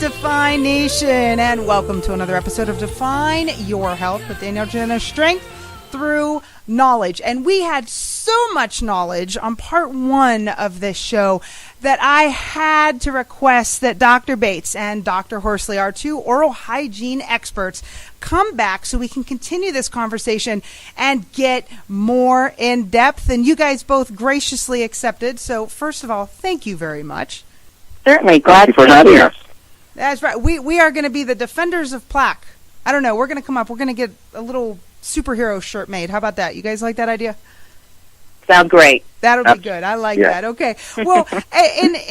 Define Nation, and welcome to another episode of Define Your Health with Danielle Girdano, strength through knowledge. And we had so much knowledge on part one of this show that I had to request that Dr. Bates and Dr. Horsley, our two oral hygiene experts, come back so we can continue this conversation and get more in depth. And you guys both graciously accepted. So first of all, thank you very much. Certainly. Glad for having us. That's right. We are going to be the defenders of plaque. I don't know. We're going to come up. We're going to get a little superhero shirt made. How about that? You guys like that idea? Sounds great. That'll be good. I like that. Okay. Well,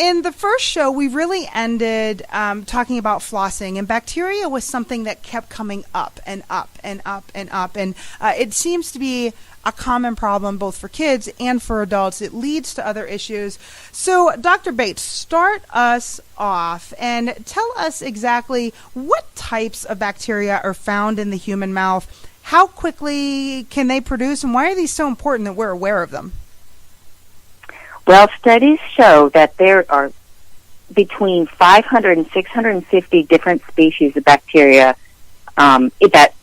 in the first show, we really ended talking about flossing, and bacteria was something that kept coming up and up and up and up. And it seems to be a common problem both for kids and for adults. It leads to other issues. So, Dr. Bates, start us off and tell us exactly what types of bacteria are found in the human mouth. How quickly can they produce, and why are these so important that we're aware of them? Well, studies show that there are between 500 and 650 different species of bacteria that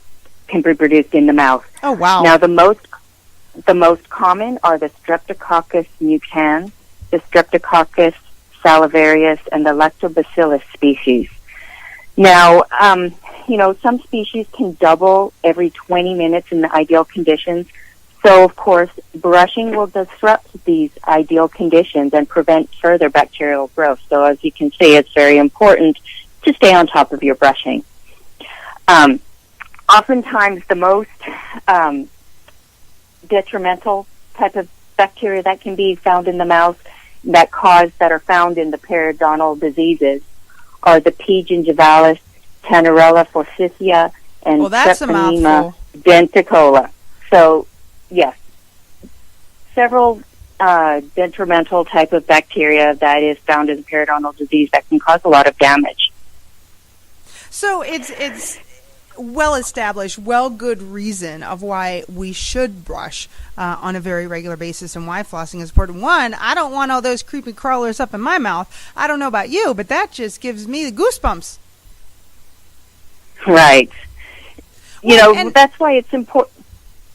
can be produced in the mouth. Oh, wow. Now, the most common are the Streptococcus mutans, the Streptococcus salivarius, and the Lactobacillus species. Now, some species can double every 20 minutes in the ideal conditions. So, of course, brushing will disrupt these ideal conditions and prevent further bacterial growth. So, as you can see, it's very important to stay on top of your brushing. Oftentimes, the most detrimental type of bacteria that can be found in the mouth that are found in the periodontal diseases are the P. gingivalis, Tannerella forsythia, and Treponema denticola. So, yes, several detrimental type of bacteria that is found in periodontal disease that can cause a lot of damage. So it's well established, good reason of why we should brush on a very regular basis and why flossing is important. One, I don't want all those creepy crawlers up in my mouth. I don't know about you, but that just gives me the goosebumps. Right. That's why it's important.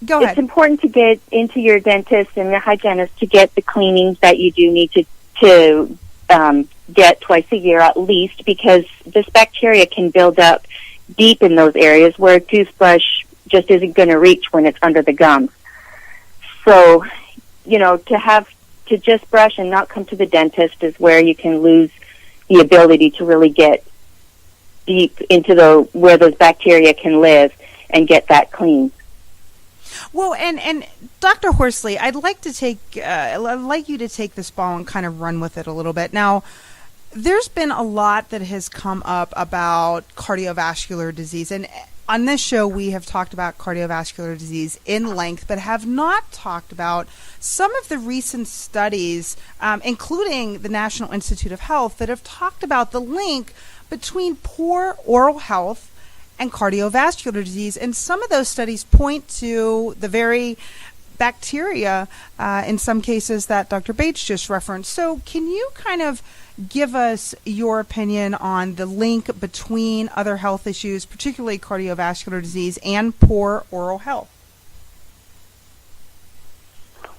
Go ahead. It's important to get into your dentist and your hygienist to get the cleanings that you do need to get twice a year at least, because this bacteria can build up deep in those areas where a toothbrush just isn't going to reach when it's under the gums. So, to just brush and not come to the dentist is where you can lose the ability to really get deep into where those bacteria can live and get that clean. Well, and Dr. Horsley, I'd like you to take this ball and kind of run with it a little bit. Now, there's been a lot that has come up about cardiovascular disease, and on this show we have talked about cardiovascular disease in length, but have not talked about some of the recent studies, including the National Institute of Health, that have talked about the link between poor oral health and cardiovascular disease. And some of those studies point to the very bacteria, in some cases, that Dr. Bates just referenced. So can you kind of give us your opinion on the link between other health issues, particularly cardiovascular disease, and poor oral health?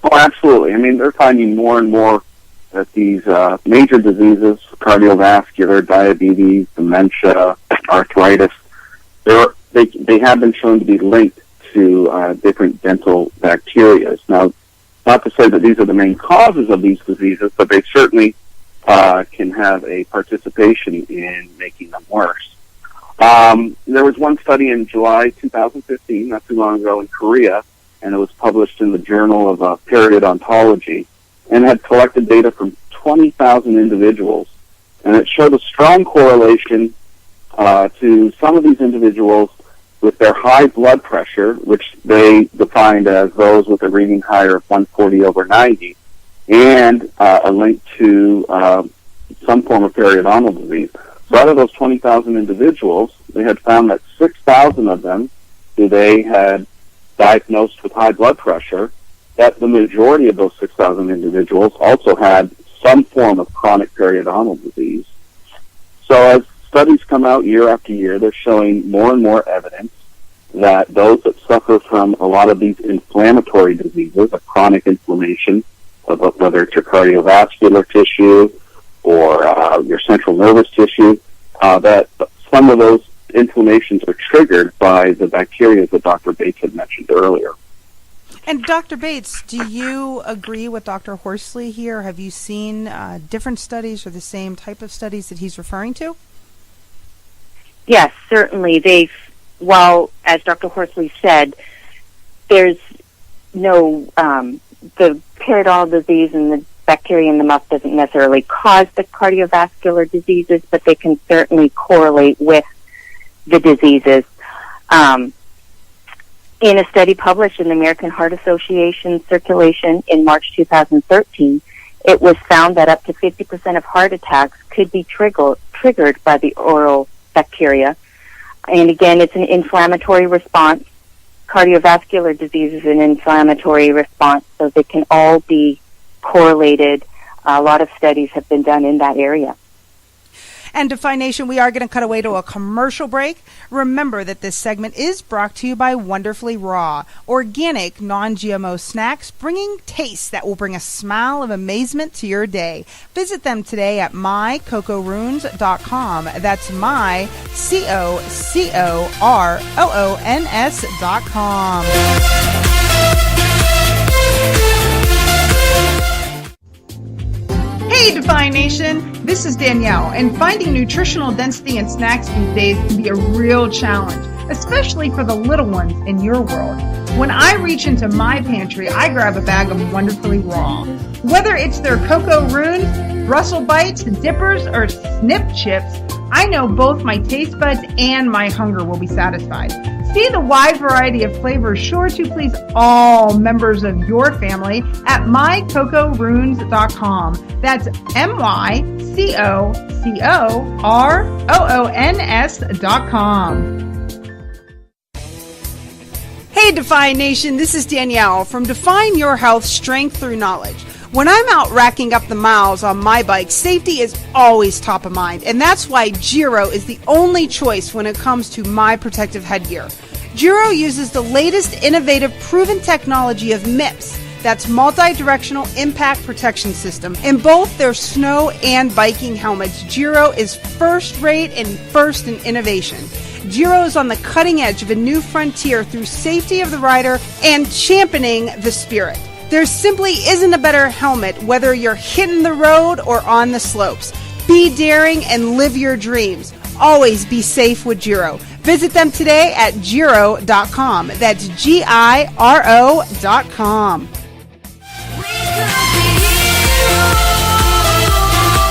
Oh, absolutely. I mean, they're finding more and more that these major diseases, cardiovascular, diabetes, dementia, arthritis, they have been shown to be linked to different dental bacteria. Now, not to say that these are the main causes of these diseases, but they certainly can have a participation in making them worse. There was one study in July 2015, not too long ago, in Korea, and it was published in the Journal of Periodontology, and had collected data from 20,000 individuals, and it showed a strong correlation to some of these individuals with their high blood pressure, which they defined as those with a reading higher of 140/90, and a link to some form of periodontal disease. So out of those 20,000 individuals, they had found that 6,000 of them who they had diagnosed with high blood pressure, that the majority of those 6,000 individuals also had some form of chronic periodontal disease. So as studies come out year after year. They're showing more and more evidence that those that suffer from a lot of these inflammatory diseases, a chronic inflammation, whether it's your cardiovascular tissue or your central nervous tissue, that some of those inflammations are triggered by the bacteria that Dr. Bates had mentioned earlier. And Dr. Bates, do you agree with Dr. Horsley here? Have you seen different studies or the same type of studies that he's referring to? Yes, certainly. While, as Dr. Horsley said, there's no, the periodontal disease and the bacteria in the mouth doesn't necessarily cause the cardiovascular diseases, but they can certainly correlate with the diseases. In a study published in the American Heart Association Circulation in March 2013, it was found that up to 50% of heart attacks could be triggered by the oral bacteria. And again, it's an inflammatory response. Cardiovascular disease is an inflammatory response, so they can all be correlated. A lot of studies have been done in that area. And Defy Nation, we are going to cut away to a commercial break. Remember that this segment is brought to you by Wonderfully Raw, organic, non-GMO snacks, bringing taste that will bring a smile of amazement to your day. Visit them today at mycocorunes.com. That's mycocorons.com. Hey, Defy Nation, this is Danielle, and finding nutritional density in snacks these days can be a real challenge, especially for the little ones in your world. When I reach into my pantry, I grab a bag of Wonderfully Raw. Whether it's their Cocoa Runes, Brussels Bites, Dippers, or Snip Chips, I know both my taste buds and my hunger will be satisfied. See the wide variety of flavors sure to please all members of your family at mycocorunes.com. That's mycocorons.com. Hey, Defy Nation, this is Danielle from Define Your Health Strength Through Knowledge. When I'm out racking up the miles on my bike, safety is always top of mind, and that's why Giro is the only choice when it comes to my protective headgear. Giro uses the latest innovative proven technology of MIPS, that's multi-directional impact protection system. In both their snow and biking helmets, Giro is first rate and first in innovation. Giro is on the cutting edge of a new frontier through safety of the rider and championing the spirit. There simply isn't a better helmet whether you're hitting the road or on the slopes. Be daring and live your dreams. Always be safe with Giro. Visit them today at Giro.com. That's GIRO.com.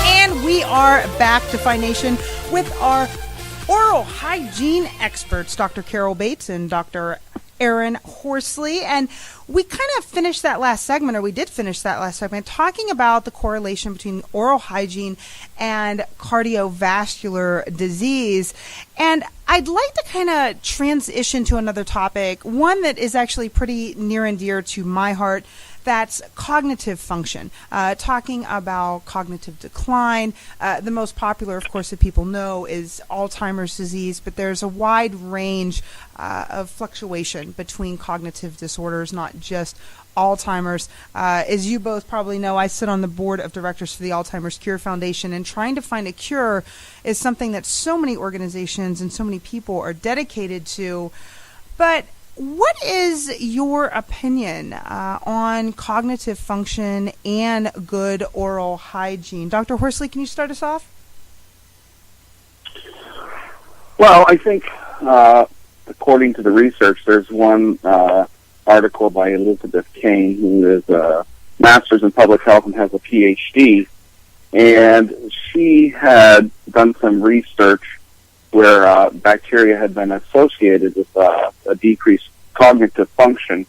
And we are back, Defy Nation, with our oral hygiene experts, Dr. Carol Bates and Dr. Aaron Horsley. And we kind of finished that last segment, or we did finish that last segment, talking about the correlation between oral hygiene and cardiovascular disease. And I'd like to kind of transition to another topic, one that is actually pretty near and dear to my heart. That's cognitive function, talking about cognitive decline. The most popular, of course, that people know is Alzheimer's disease, but there's a wide range of fluctuation between cognitive disorders, not just Alzheimer's. As you both probably know, I sit on the board of directors for the Alzheimer's Cure Foundation, and trying to find a cure is something that so many organizations and so many people are dedicated to. But what is your opinion on cognitive function and good oral hygiene? Dr. Horsley, can you start us off? Well, I think according to the research, there's one article by Elizabeth Kane, who is a master's in public health and has a PhD, and she had done some research where bacteria had been associated with a decreased cognitive function.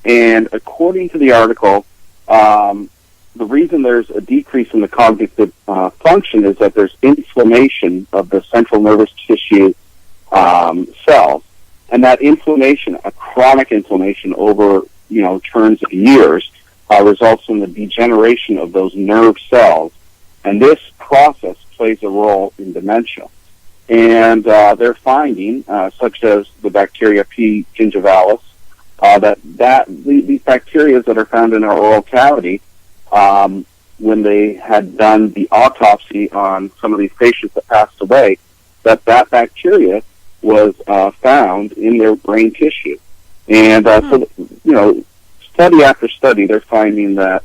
And according to the article, the reason there's a decrease in the cognitive function is that there's inflammation of the central nervous tissue cells. And that inflammation, a chronic inflammation over, turns of years, results in the degeneration of those nerve cells. And this process plays a role in dementia. and they're finding, such as the bacteria P. gingivalis, that these bacteria that are found in our oral cavity, when they had done the autopsy on some of these patients that passed away, that bacteria was found in their brain tissue. And so, study after study, they're finding that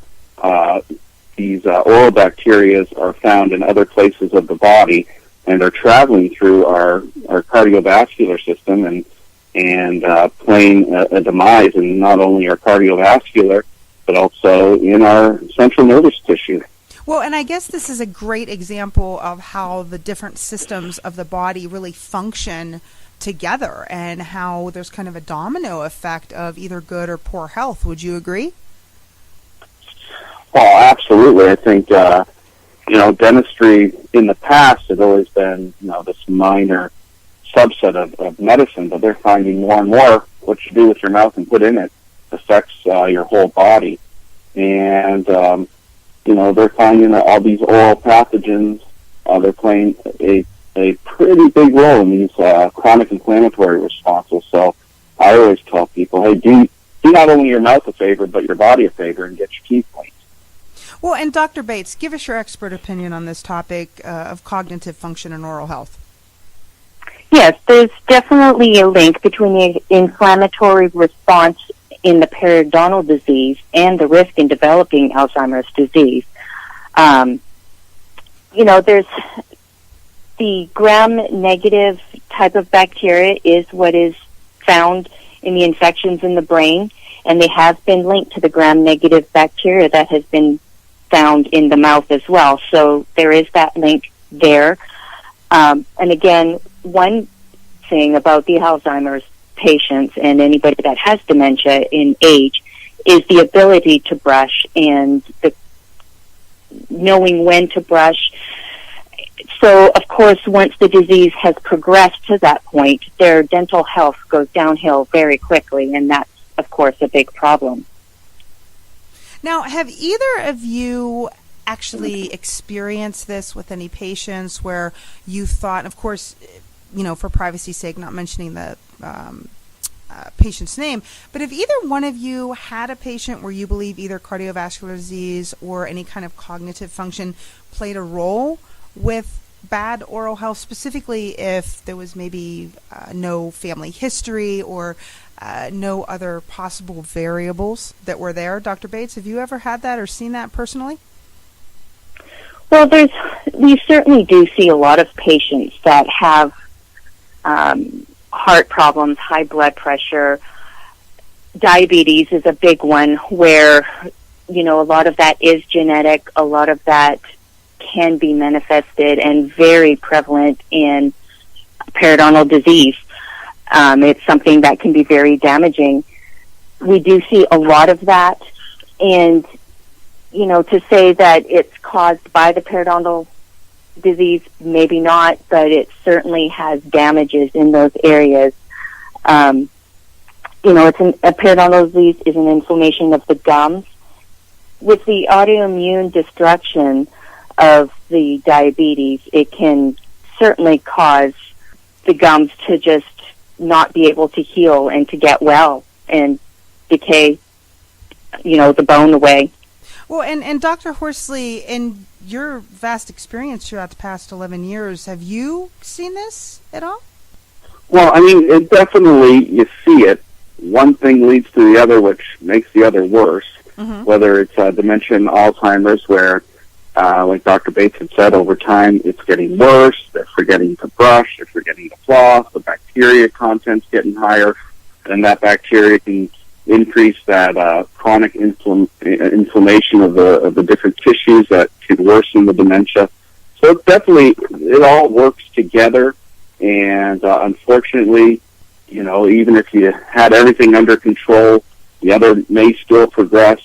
these oral bacteria are found in other places of the body and are traveling through our cardiovascular system and playing a demise in not only our cardiovascular, but also in our central nervous tissue. Well, and I guess this is a great example of how the different systems of the body really function together and how there's kind of a domino effect of either good or poor health. Would you agree? Well, absolutely. I think, dentistry in the past has always been, this minor subset of medicine, but they're finding more and more what you do with your mouth and put in it affects your whole body. And, they're finding that all these oral pathogens, they're playing a pretty big role in these chronic inflammatory responses. So I always tell people, hey, do not only your mouth a favor, but your body a favor and get your teeth cleaned. Well, and Dr. Bates, give us your expert opinion on this topic of cognitive function and oral health. Yes, there's definitely a link between the inflammatory response in the periodontal disease and the risk in developing Alzheimer's disease. There's the gram-negative type of bacteria is what is found in the infections in the brain, and they have been linked to the gram-negative bacteria that has been found in the mouth as well. So there is that link there. And again, one thing about the Alzheimer's patients and anybody that has dementia in age is the ability to brush and the knowing when to brush. So, of course, once the disease has progressed to that point, their dental health goes downhill very quickly, and that's, of course, a big problem. Now, have either of you actually experienced this with any patients where you thought, of course, for privacy's sake, not mentioning the patient's name, but if either one of you had a patient where you believe either cardiovascular disease or any kind of cognitive function played a role with bad oral health, specifically if there was maybe no family history or no other possible variables that were there? Dr. Bates, have you ever had that or seen that personally? Well, we certainly do see a lot of patients that have heart problems, high blood pressure. Diabetes is a big one where, a lot of that is genetic, a lot of that can be manifested and very prevalent in periodontal disease. It's something that can be very damaging. We do see a lot of that, and, to say that it's caused by the periodontal disease, maybe not, but it certainly has damages in those areas. A periodontal disease is an inflammation of the gums. With the autoimmune destruction of the diabetes, it can certainly cause the gums to just not be able to heal and to get well and decay, the bone away. Well, and Dr. Horsley, in your vast experience throughout the past 11 years, have you seen this at all? Well, it definitely, you see it. One thing leads to the other, which makes the other worse, whether it's dementia and Alzheimer's, where, like Dr. Bates had said, over time it's getting worse. They're forgetting to brush. They're forgetting to floss. The bacteria content's getting higher, and that bacteria can increase that chronic inflammation of the different tissues that could worsen the dementia. So it's definitely, it all works together, and unfortunately, even if you had everything under control, the other may still progress,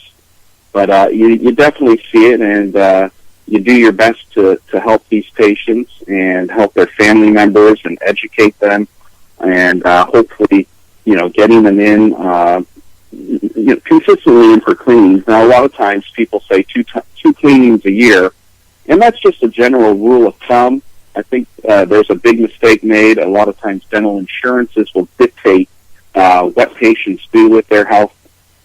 but you definitely see it, and you do your best to help these patients and help their family members and educate them, and hopefully, getting them in consistently in for cleanings. Now, a lot of times people say two cleanings a year, and that's just a general rule of thumb. I think there's a big mistake made. A lot of times dental insurances will dictate what patients do with their health,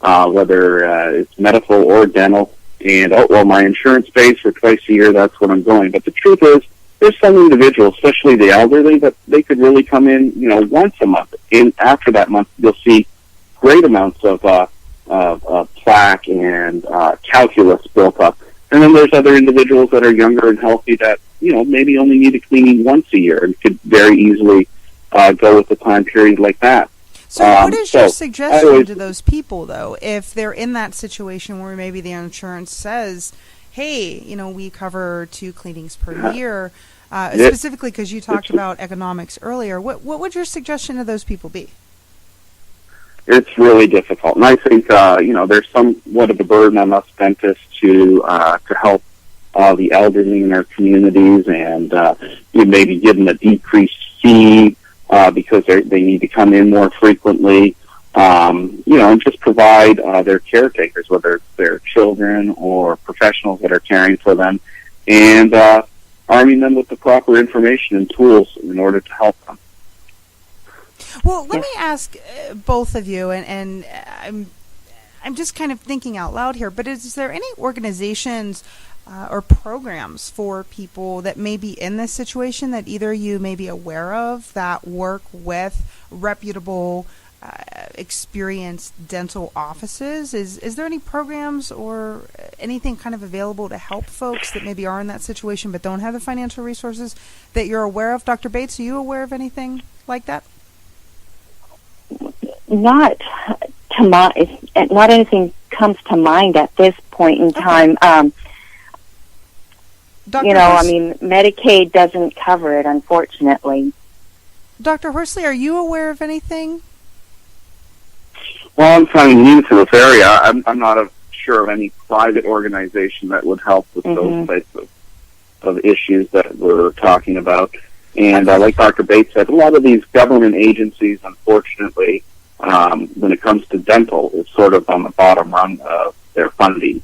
whether it's medical or dental. And, my insurance pays for twice a year, that's what I'm going. But the truth is, there's some individuals, especially the elderly, that they could really come in, once a month. And after that month, you'll see great amounts of plaque and calculus built up. And then there's other individuals that are younger and healthy that, maybe only need a cleaning once a year and could very easily go with a time period like that. So what is your suggestion to those people, though, if they're in that situation where maybe the insurance says, hey, we cover 2 cleanings per year, specifically because you talked about economics earlier. What would your suggestion to those people be? It's really difficult. And I think, there's somewhat of a burden on us dentists to help the elderly in our communities and maybe give them a decreased fee because they need to come in more frequently, and just provide their caretakers, whether it's their children or professionals that are caring for them, and arming them with the proper information and tools in order to help them. Well, let me ask both of you, and I'm just kind of thinking out loud here, but is there any organizations or programs for people that may be in this situation that either you may be aware of that work with reputable, experienced dental offices? Is there any programs or anything kind of available to help folks that maybe are in that situation but don't have the financial resources that you're aware of? Dr. Bates, are you aware of anything like that? Not anything comes to mind at this point in time. Medicaid doesn't cover it, unfortunately. Dr. Horsley, are you aware of anything? Well, I'm kind of new to this area. I'm not sure of any private organization that would help with those types of issues that we're talking about. And like Dr. Bates said, a lot of these government agencies, unfortunately, when it comes to dental, is sort of on the bottom rung of their funding.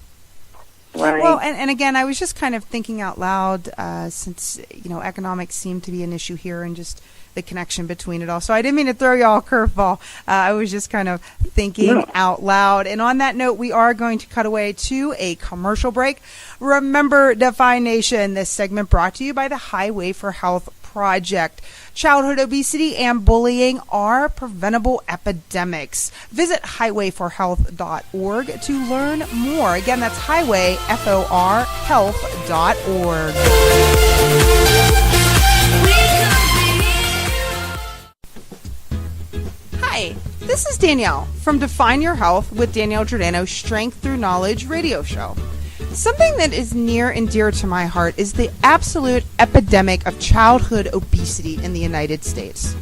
Right. Well, and again, I was just kind of thinking out loud since, economics seem to be an issue here and just the connection between it all. So I didn't mean to throw you all a curveball. I was just kind of thinking out loud. And on that note, we are going to cut away to a commercial break. Remember, Defy Nation, this segment brought to you by the Highway for Health Project. Childhood obesity and bullying are preventable epidemics. Visit highwayforhealth.org to learn more. Again, that's highwayforhealth.org. Hi, this is Danielle from Define Your Health with Danielle Girdano Strength Through Knowledge radio show. Something that is near and dear to my heart is the absolute epidemic of childhood obesity in the United States.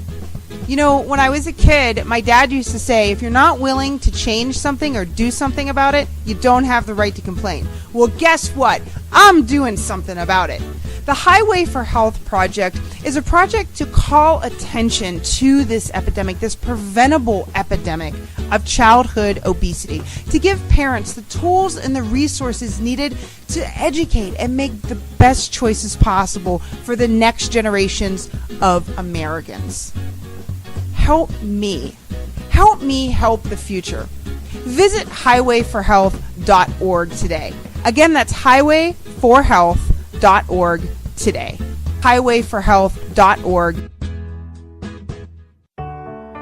When I was a kid, my dad used to say, if you're not willing to change something or do something about it, you don't have the right to complain. Well, guess what? I'm doing something about it. The Highway for Health Project is a project to call attention to this epidemic, this preventable epidemic of childhood obesity, to give parents the tools and the resources needed to educate and make the best choices possible for the next generations of Americans. Help me. Help me help the future. Visit highwayforhealth.org today. Again, that's highwayforhealth.org today. highwayforhealth.org.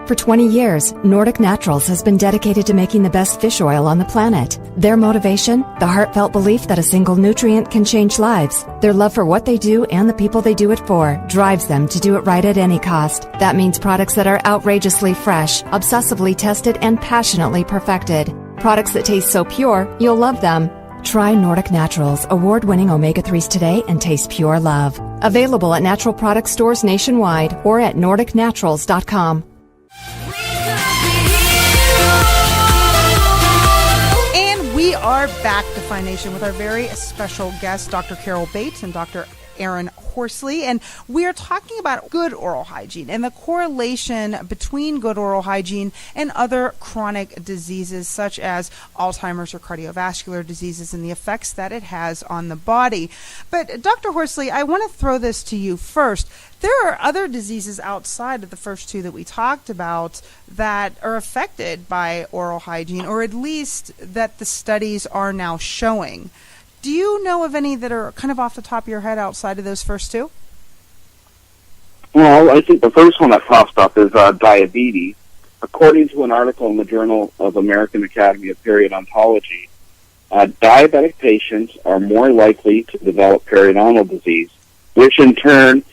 For 20 years, Nordic Naturals has been dedicated to making the best fish oil on the planet. Their motivation? The heartfelt belief that a single nutrient can change lives. Their love for what they do and the people they do it for drives them to do it right at any cost. That means products that are outrageously fresh, obsessively tested, and passionately perfected. Products that taste so pure, you'll love them. Try Nordic Naturals award-winning omega-3s today and taste pure love. Available at natural product stores nationwide or at nordicnaturals.com. And we are back, Defy Nation, with our very special guests, Dr. Carol Bates and Dr. Erin Horsley, and we are talking about good oral hygiene and the correlation between good oral hygiene and other chronic diseases such as Alzheimer's or cardiovascular diseases and the effects that it has on the body. But Dr. Horsley, I want to throw this to you first. There are other diseases outside of the first two that we talked about that are affected by oral hygiene, or at least that the studies are now showing. Do you know of any that are kind of off the top of your head outside of those first two? Well, I think the first one that pops up is diabetes. According to an article in the Journal of American Academy of Periodontology, diabetic patients are more likely to develop periodontal disease, which in turn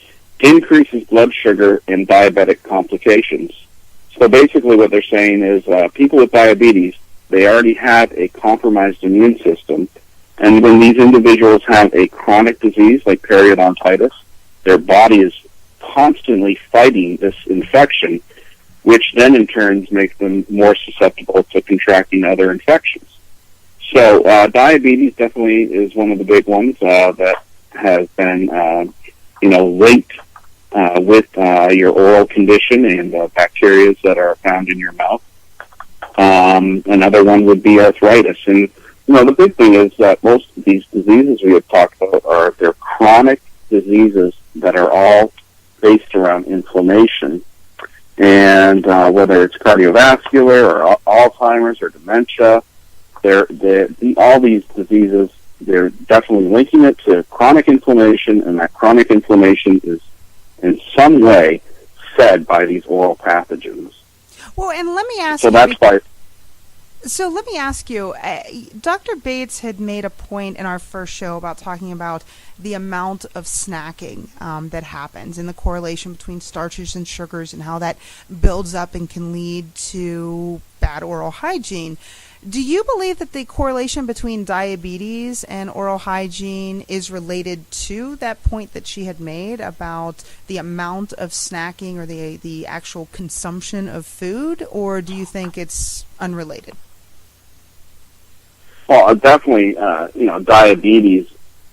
increases blood sugar and diabetic complications. So basically what they're saying is people with diabetes, they already have a compromised immune system, and when these individuals have a chronic disease like periodontitis, their body is constantly fighting this infection, which then in turn makes them more susceptible to contracting other infections. So diabetes definitely is one of the big ones that has been linked with your oral condition and bacteria that are found in your mouth. Another one would be arthritis. And, the big thing is that most of these diseases we have talked about they're chronic diseases that are all based around inflammation. And whether it's cardiovascular or Alzheimer's or dementia, all these diseases, they're definitely linking it to chronic inflammation, and that chronic inflammation is in some way fed by these oral pathogens. Well, and let me ask you. So let me ask you, Dr. Bates had made a point in our first show about talking about the amount of snacking that happens and the correlation between starches and sugars and how that builds up and can lead to bad oral hygiene. Do you believe that the correlation between diabetes and oral hygiene is related to that point that she had made about the amount of snacking or the actual consumption of food, or do you think it's unrelated? Well, definitely, diabetes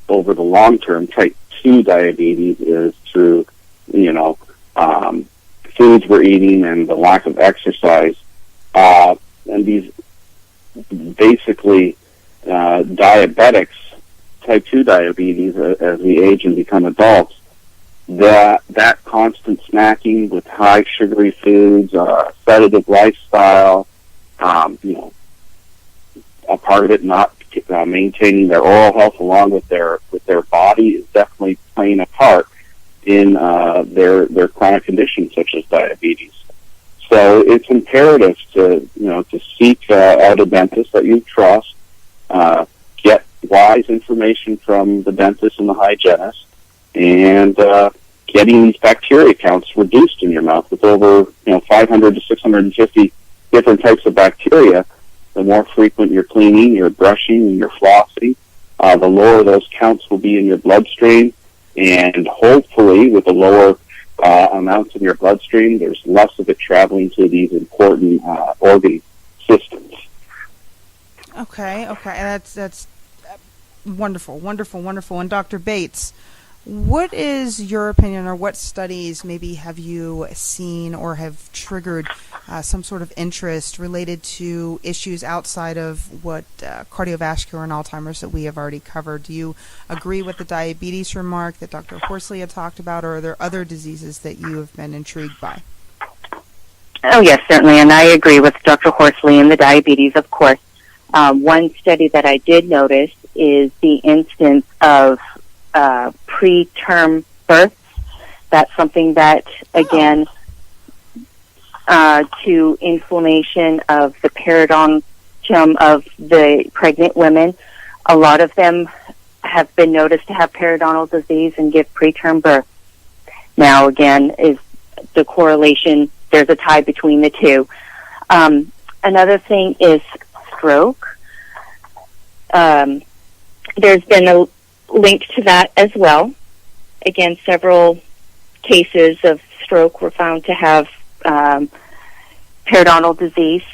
over the long term, type 2 diabetes, is through, foods we're eating and the lack of exercise. And these basically diabetics, type 2 diabetes, as we age and become adults, that constant snacking with high sugary foods, sedative lifestyle, a part of it not maintaining their oral health along with their body is definitely playing a part in their chronic conditions such as diabetes. So it's imperative to seek out a dentist that you trust, get wise information from the dentist and the hygienist, and getting these bacteria counts reduced in your mouth with over 500 to 650 different types of bacteria. The more frequent you're cleaning, you're brushing, and you're flossing, the lower those counts will be in your bloodstream, and hopefully with the lower amounts in your bloodstream, there's less of it traveling to these important organ systems. Okay, that's wonderful. And Dr. Bates, what is your opinion, or what studies maybe have you seen or have triggered some sort of interest related to issues outside of what cardiovascular and Alzheimer's that we have already covered? Do you agree with the diabetes remark that Dr. Horsley had talked about, or are there other diseases that you have been intrigued by? Oh, yes, certainly, and I agree with Dr. Horsley and the diabetes, of course. One study that I did notice is the instance of preterm births. That's something that, again, to inflammation of the periodontium of the pregnant women, a lot of them have been noticed to have periodontal disease and give preterm birth. Now, again, is the correlation, there's a tie between the two. Another thing is stroke. There's been a link to that as well. Again, several cases of stroke were found to have periodontal disease.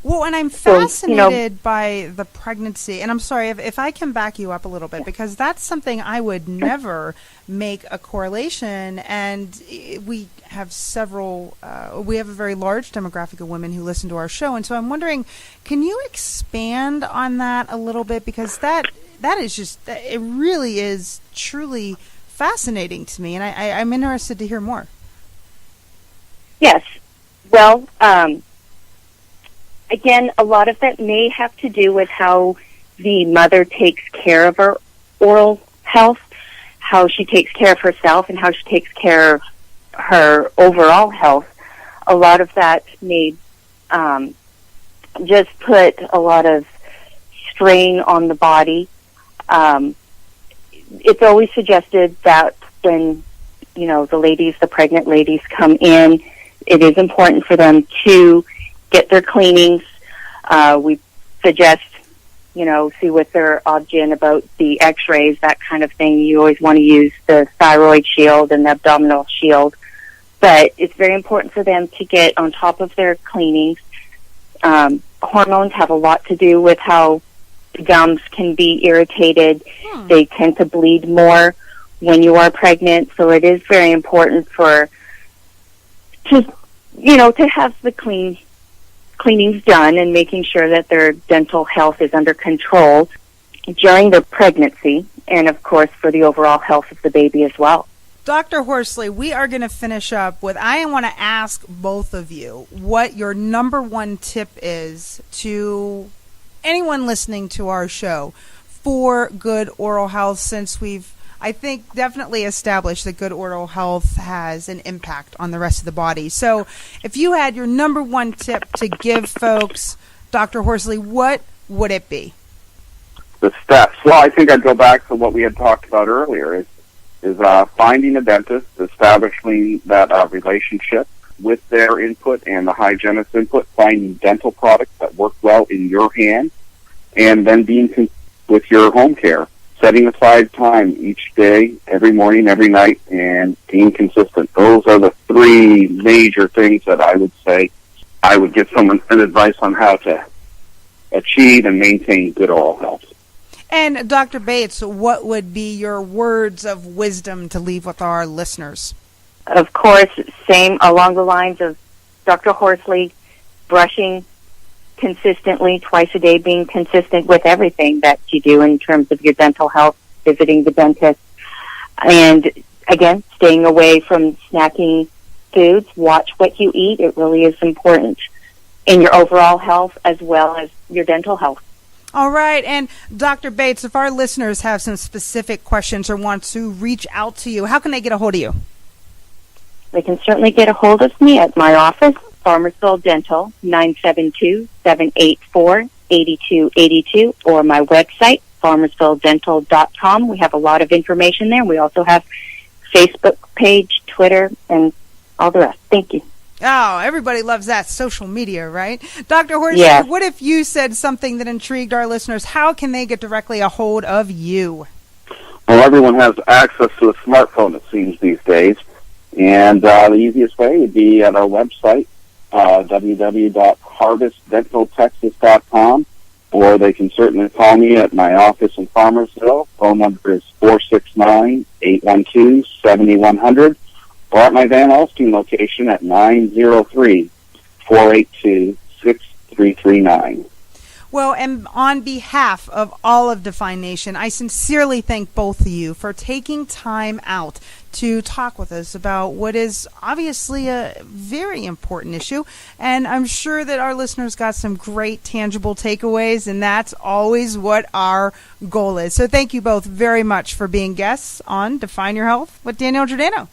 Well, and I'm fascinated by the pregnancy. And I'm sorry, if I can back you up a little bit, because that's something I would never make a correlation. And we have we have a very large demographic of women who listen to our show. And so I'm wondering, can you expand on that a little bit? Because that is just, it really is truly fascinating to me. And I'm interested to hear more. Yes. Well, again, a lot of that may have to do with how the mother takes care of her oral health, how she takes care of herself, and how she takes care of her overall health. A lot of that may just put a lot of strain on the body. It's always suggested that when, the pregnant ladies come in, it is important for them to get their cleanings. We suggest, see with their obgyn about the x-rays, that kind of thing. You always want to use the thyroid shield and the abdominal shield. But it's very important for them to get on top of their cleanings. Hormones have a lot to do with how the gums can be irritated. They tend to bleed more when you are pregnant. So it is very important to have the cleanings done and making sure that their dental health is under control during the pregnancy, and of course for the overall health of the baby as well. Dr. Horsley, we are going to finish up with, I want to ask both of you what your number one tip is to anyone listening to our show for good oral health, since we've, I think, definitely established that good oral health has an impact on the rest of the body. So if you had your number one tip to give folks, Dr. Horsley, what would it be? The steps. Well, I think I'd go back to what we had talked about earlier, is finding a dentist, establishing that relationship with their input and the hygienist's input, finding dental products that work well in your hand, and then being with your home care. Setting aside time each day, every morning, every night, and being consistent. Those are the three major things that I would say I would give someone an advice on how to achieve and maintain good oral health. And Dr. Bates, what would be your words of wisdom to leave with our listeners? Of course, same along the lines of Dr. Horsley, brushing consistently, twice a day, being consistent with everything that you do in terms of your dental health, visiting the dentist, and again, staying away from snacking foods. Watch what you eat. It really is important in your overall health as well as your dental health. All right. And Dr. Bates, if our listeners have some specific questions or want to reach out to you, how can they get a hold of you? They can certainly get a hold of me at my office, Farmersville Dental, 972-784-8282, or my website, farmersvilledental.com. We have a lot of information there. We also have Facebook page, Twitter, and all the rest. Thank you. Oh, everybody loves that social media, right? Dr. Horsley, yes. What if you said something that intrigued our listeners? How can they get directly a hold of you? Well, everyone has access to a smartphone, it seems, these days. And the easiest way would be at our website, www.harvestdentaltexas.com, or they can certainly call me at my office in Farmersville. Phone number is 469-812-7100, or at my Van Alstyne location at 903-482-6339. Well, and on behalf of all of Define Nation, I sincerely thank both of you for taking time out to talk with us about what is obviously a very important issue. And I'm sure that our listeners got some great tangible takeaways, and that's always what our goal is. So thank you both very much for being guests on Define Your Health with Danielle Girdano.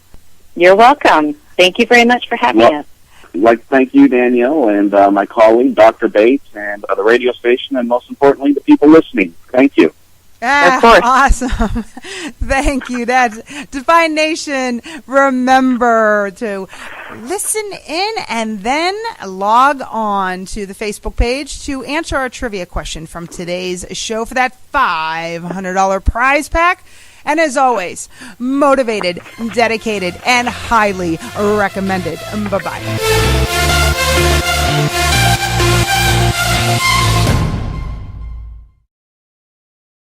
You're welcome. Thank you very much for having us. I'd like to thank you, Danielle, and my colleague, Dr. Bates, and the radio station, and most importantly, the people listening. Thank you. Of course. Awesome. Thank you. That's Define Nation. Remember to listen in and then log on to the Facebook page to answer our trivia question from today's show for that $500 prize pack. And as always, motivated, dedicated, and highly recommended. Bye-bye. Bye.